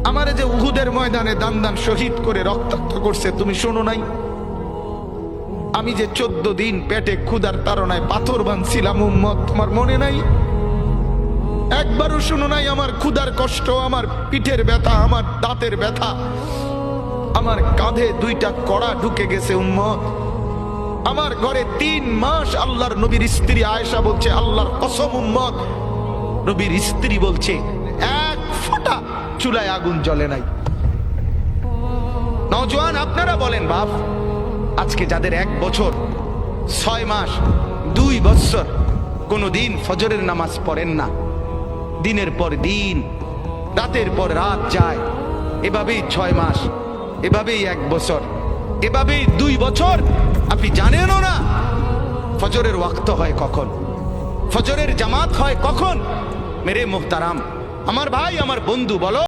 আমারে যে উহুদের ময়দানে দান দান শহীদ করে রক্তাক্ত করছে, তুমি শোনো নাই? আমি যে 14 দিন পেটে ক্ষুধার তাড়নায় পাথর বাঁধছিলাম উম্মত, তোমার মনে নাই? একবারও শুনো নাই আমার ক্ষুধার কষ্ট, আমার পিঠের ব্যথা, আমার দাঁতের ব্যথা, আমার কাঁধে 2টা কড়া ঢুকে গেছে উম্মত। আমার ঘরে 3 মাস আল্লাহর নবীর স্ত্রী আয়েশা বলছে, আল্লাহর কসম উম্মত, নবীর স্ত্রী বলছে এক ফোঁটা চুলায় আগুন জ্বলে নাই। নওজোয়ান আপনারা বলেন বাপ, আজকে যাদের 1 বছর 6 মাস 2 বছর কোনদিন ফজরের নামাজ পড়েন না, দিনের পর দিন রাতের পর রাত যায়, এভাবেই 6 মাস, এভাবেই 1 বছর, এভাবেই 2 বছর, আপনি জানেনও না ফজরের ওয়াক্ত হয় কখন, ফজরের জামাত হয় কখন। মেরে মুহতারাম, আমার ভাই, আমার বন্ধু, বলো